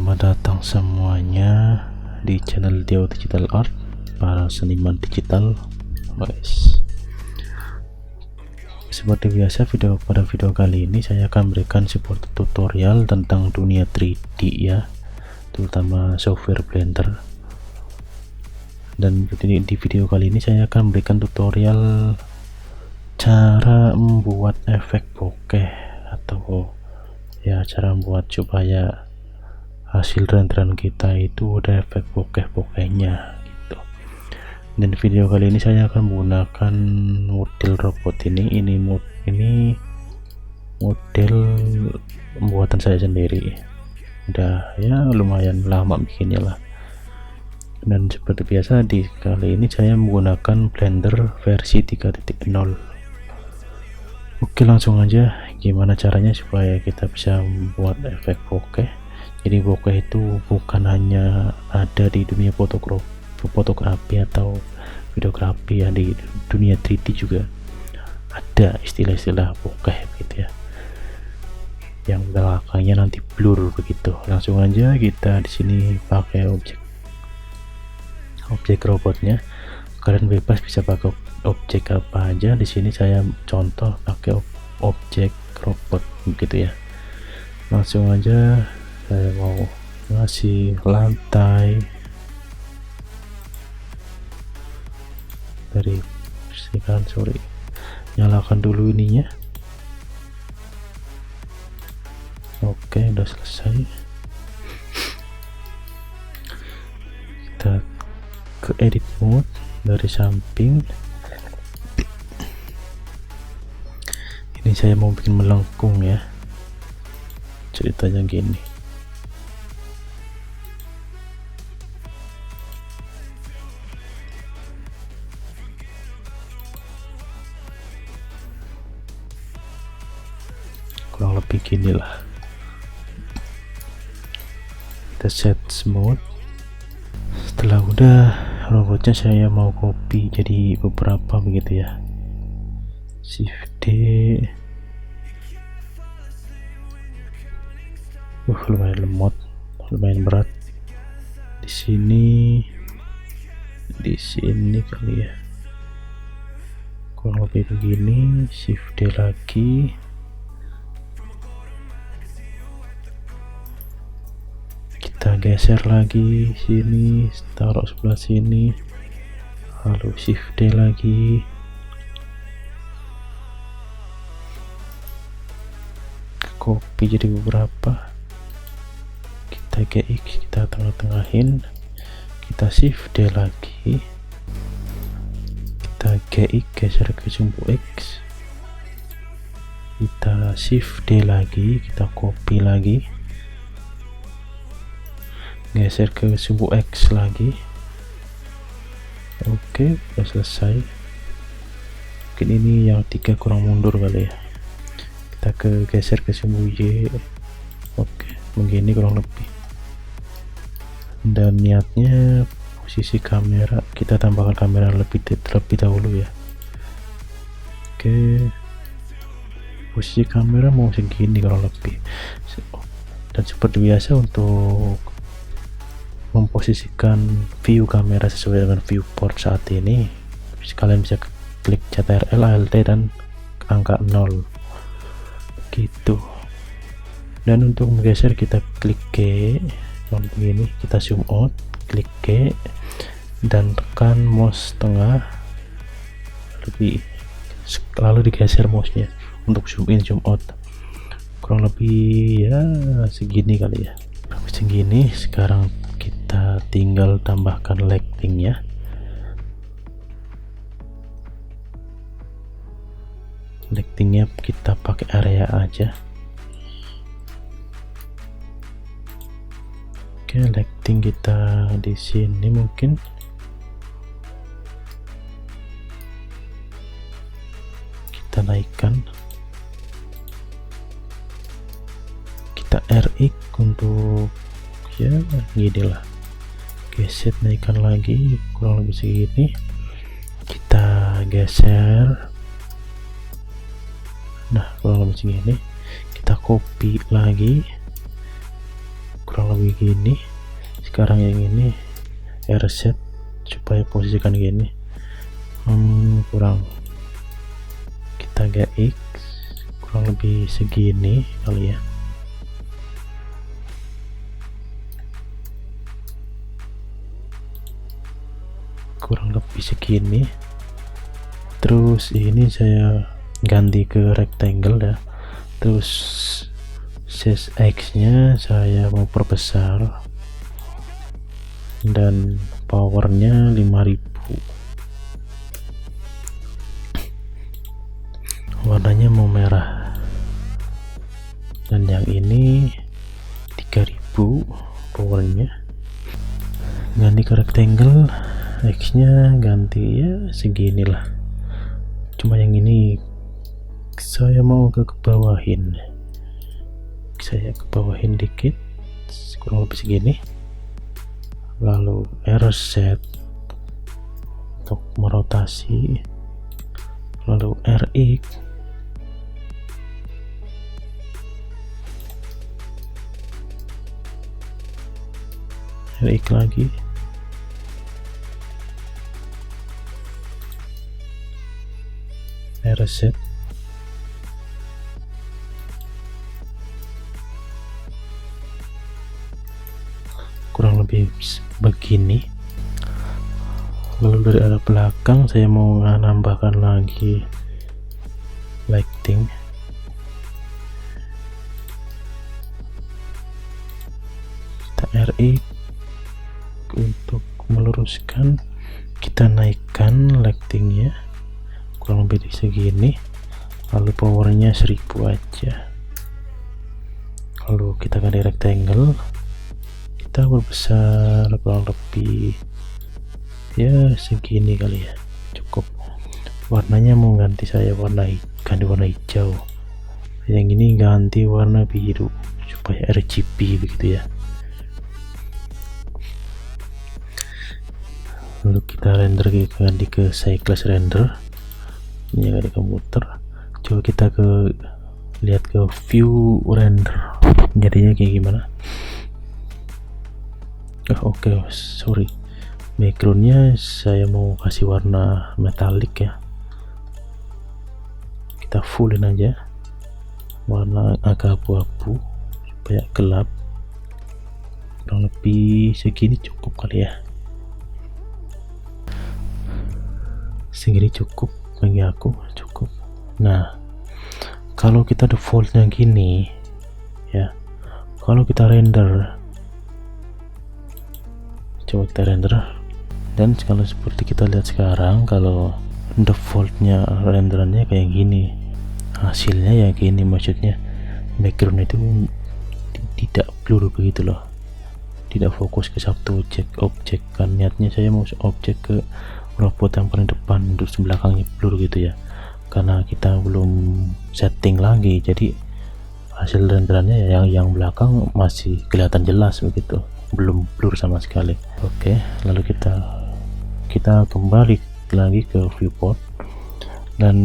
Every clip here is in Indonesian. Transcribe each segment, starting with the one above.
Selamat datang semuanya di channel Dio Digital Art, para seniman digital, guys. Seperti biasa, pada video kali ini saya akan memberikan sebuah tutorial tentang dunia 3D ya, terutama software Blender. Dan di video kali ini saya akan memberikan tutorial cara membuat efek bokeh, atau ya cara membuat supaya hasil renderan kita itu ada efek bokeh-bokehnya gitu. Dan video kali ini saya akan menggunakan model robot ini model buatan saya sendiri, udah ya lumayan lama bikinnya lah. Dan seperti biasa di kali ini saya menggunakan Blender versi 3.0. Oke, langsung aja gimana caranya supaya kita bisa membuat efek bokeh. Jadi bokeh itu bukan hanya ada di dunia fotografi atau videografi ya, di dunia 3D juga ada istilah-istilah bokeh gitu ya, yang belakangnya nanti blur begitu. Langsung aja kita di sini pakai objek robotnya. Kalian bebas bisa pakai objek apa aja. Di sini saya contoh pakai objek robot gitu ya. Langsung aja saya mau ngasih lantai dari bersihkan, nyalakan dulu ininya. Oke, udah selesai. Kita ke edit mode dari samping. Ini saya mau bikin melengkung ya, ceritanya gini. Kurang lebih gini lah. Kita set mode. Setelah udah, robotnya saya mau copy jadi beberapa begitu ya. Shift D. Lumayan lemot, lumayan berat. Di sini kali ya. Kurang lebih begini. Shift D lagi. Kita geser lagi sini, taruh sebelah sini, lalu shift D lagi, copy jadi beberapa. Kita GX, kita tengah-tengahin, kita shift D lagi, kita GX geser ke sumbu X, kita shift D lagi, kita copy lagi, geser ke sumbu X lagi. Oke, udah selesai. Mungkin ini yang 3 kurang mundur kali ya, kita geser ke sumbu Y. Oke, begini kurang lebih. Dan niatnya posisi kamera kita tambahkan kamera lebih dahulu ya. Oke, posisi kamera mau segini kurang lebih. Dan seperti biasa, untuk memposisikan view kamera sesuai dengan viewport saat ini, kalian bisa klik Ctrl Alt dan angka 0 gitu. Dan untuk menggeser kita klik G begini, kita zoom out, klik G dan tekan mouse tengah, lalu digeser mouse-nya untuk zoom in zoom out. Kurang lebih ya segini kali ya, segini. Sekarang kita tinggal tambahkan lighting-nya. Lighting-nya kita pakai area aja. Oke, lighting kita di sini mungkin. Kita naikkan. Kita RX untuk ya gini lah. Geser, naikkan lagi kurang lebih segini. Kita geser, nah kurang lebih segini. Kita copy lagi, kurang lebih gini. Sekarang yang ini reset supaya posisikan gini. Kurang, kita GX kurang lebih segini kali ya. Kurang lebih segini. Terus ini saya ganti ke rectangle ya. Terus size X nya saya mau perbesar dan powernya 5000. Warnanya mau merah, dan yang ini 3000 powernya. Ganti ke rectangle, X nya ganti ya seginilah. Cuma yang ini saya mau ke bawahin, saya ke bawahin dikit, kurang lebih segini. Lalu reset untuk merotasi, lalu RX lagi, reset, kurang lebih begini. Lalu dari arah belakang saya mau menambahkan lagi lighting. Kita RX untuk meluruskan, kita naikkan lightingnya kurang lebih segini, lalu powernya 1000 aja. Lalu kita ganti rectangle, kita berbesar kurang lebih ya segini kali ya, cukup. Warnanya mau ganti saya ganti warna hijau, yang ini ganti warna biru supaya RGB begitu ya. Lalu kita render, ganti ke cycles render, ini ada komputer. Coba kita lihat ke view render, jadinya kayak gimana. Oke, sorry, backgroundnya saya mau kasih warna metalik ya. Kita fullin aja, warna agak abu-abu supaya gelap. Kurang lebih segini cukup kali ya, segini cukup bagi aku, cukup. Nah, kalau kita defaultnya gini ya, kalau kita render, coba kita render, dan kalau seperti kita lihat sekarang, kalau defaultnya renderannya kayak gini, hasilnya ya gini, maksudnya background itu tidak blur begitu loh, tidak fokus ke satu objek. Kan niatnya saya mau objek ke robot yang paling depan, terus belakangnya blur gitu ya, karena kita belum setting lagi, jadi hasil renderannya yang belakang masih kelihatan jelas begitu, belum blur sama sekali. Oke, lalu kita kembali lagi ke viewport, dan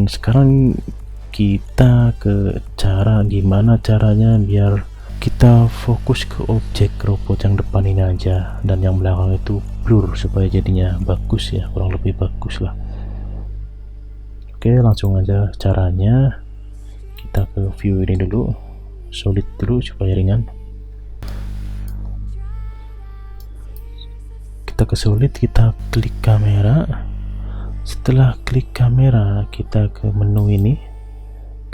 sekarang kita ke gimana caranya biar kita fokus ke objek robot yang depan ini aja, dan yang belakang itu blur supaya jadinya bagus ya, kurang lebih bagus lah. Oke, langsung aja caranya. Kita ke view ini dulu, solid dulu supaya ringan. Kita ke solid, kita klik kamera. Setelah klik kamera, kita ke menu ini,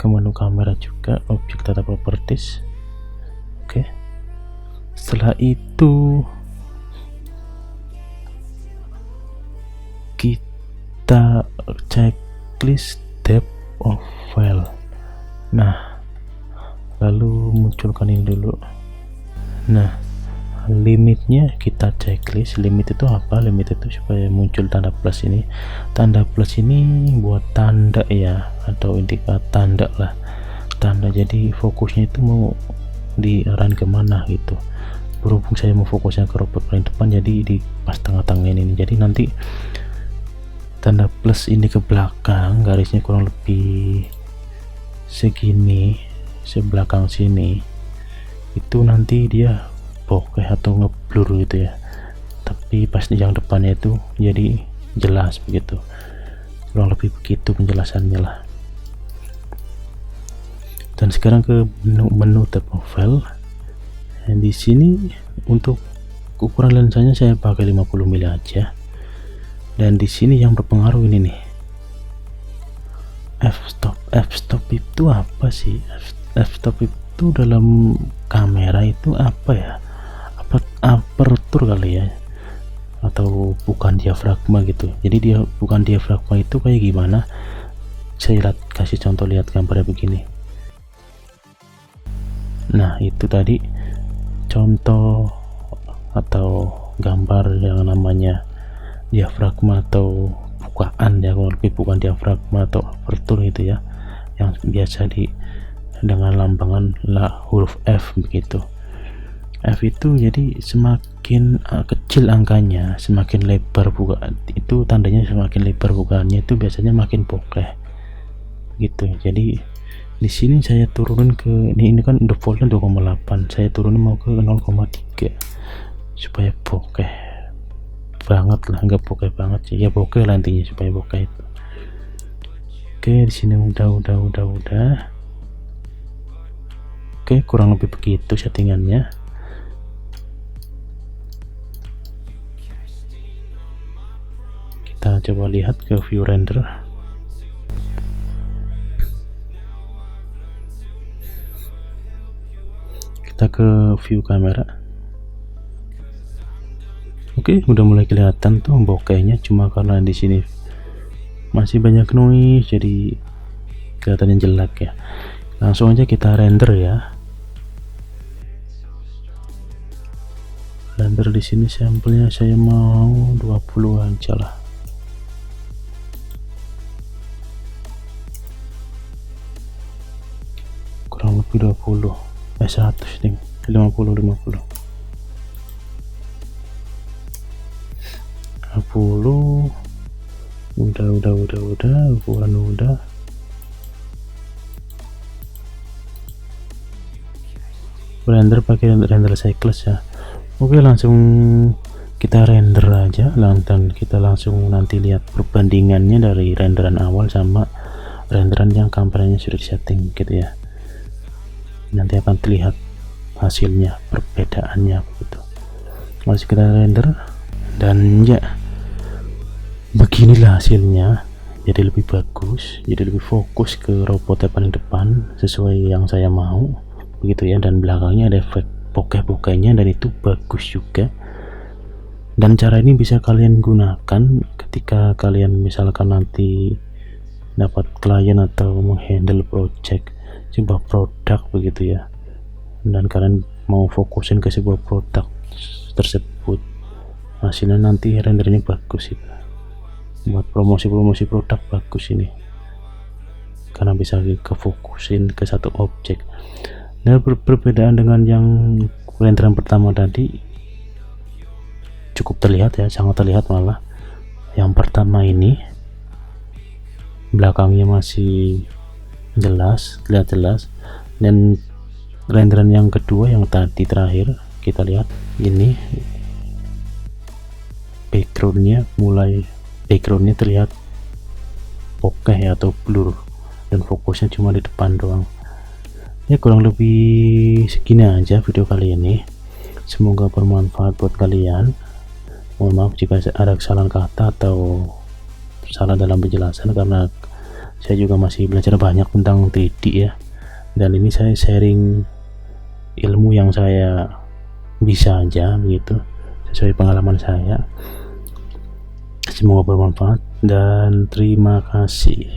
ke menu kamera juga, objek data properties. Oke, setelah itu kita checklist depth of file. Nah, lalu munculkan ini dulu. Nah, limitnya kita checklist. Limit itu apa? Limit itu supaya muncul tanda plus ini. Tanda plus ini buat tanda ya, atau indikator tanda lah, tanda. Jadi fokusnya itu mau diarahin kemana gitu. Berhubung saya mau fokusnya ke robot paling depan, jadi di pas tengah-tengah ini. Jadi nanti tanda plus ini ke belakang, garisnya kurang lebih segini, sebelakang sini, itu nanti dia bokeh atau ngeblur gitu ya, tapi pas di yang depannya itu jadi jelas begitu, kurang lebih begitu penjelasannya lah. Dan sekarang ke menu tab profile. Dan di sini untuk ukuran lensanya saya pakai 50 mm aja. Dan di sini yang berpengaruh ini nih, f-stop itu apa sih? F-stop itu dalam kamera itu apa ya? Apa apertur kali ya? Atau bukan diafragma gitu. Jadi dia bukan diafragma itu kayak gimana? Saya kasih contoh, lihat gambarnya begini. Nah, itu tadi contoh atau gambar yang namanya diafragma atau bukaan ya, kalau lebih bukan diafragma atau apertur itu ya, yang biasa dengan lambangan huruf F begitu. F itu jadi semakin kecil angkanya, semakin lebar bukaan itu tandanya, semakin lebar bukaannya itu biasanya makin bokeh gitu. Jadi di sini saya turunin ke ini kan defaultnya 2,8, saya turunin mau ke 0,3 supaya bokeh banget lah, nggak bokeh banget sih ya, bokeh lah intinya, supaya bokeh itu. Oke, di sini udah. Oke, kurang lebih begitu settingannya. Kita coba lihat ke view render. Kita ke view kamera. Oke, udah mulai kelihatan tuh bokehnya, cuma karena di sini masih banyak noise jadi kelihatannya jelek ya. Langsung aja kita render ya. Render di sini sampelnya saya mau 20 aja lah. Kurang lebih 20, 100 nih, 50 udah ukuran udah. Render pakai render cycles ya. Oke, langsung kita render aja, dan kita langsung nanti lihat perbandingannya dari renderan awal sama renderan yang kameranya sudah disetting gitu ya. Nanti akan terlihat hasilnya, perbedaannya begitu. Masih kita render, dan ya beginilah hasilnya. Jadi lebih bagus, jadi lebih fokus ke robot paling depan sesuai yang saya mau begitu ya, dan belakangnya ada efek bokeh-bokehnya, dan itu bagus juga. Dan cara ini bisa kalian gunakan ketika kalian misalkan nanti dapat klien atau menghandle project sebuah produk begitu ya, dan kalian mau fokusin ke sebuah produk tersebut, hasilnya nanti rendernya bagus itu. Buat promosi produk bagus ini, karena bisa kefokusin ke satu objek. Dan perbedaan dengan yang renderan pertama tadi cukup terlihat ya, sangat terlihat malah. Yang pertama ini belakangnya masih jelas, terlihat jelas, dan renderan yang kedua yang tadi terakhir kita lihat ini backgroundnya terlihat bokeh atau blur, dan fokusnya cuma di depan doang. Ya, kurang lebih segini aja video kali ini, semoga bermanfaat buat kalian. Mohon maaf jika ada kesalahan kata atau salah dalam penjelasan, karena saya juga masih belajar banyak tentang 3D ya, dan ini saya sharing ilmu yang saya bisa aja begitu, sesuai pengalaman saya. Semoga bermanfaat dan terima kasih.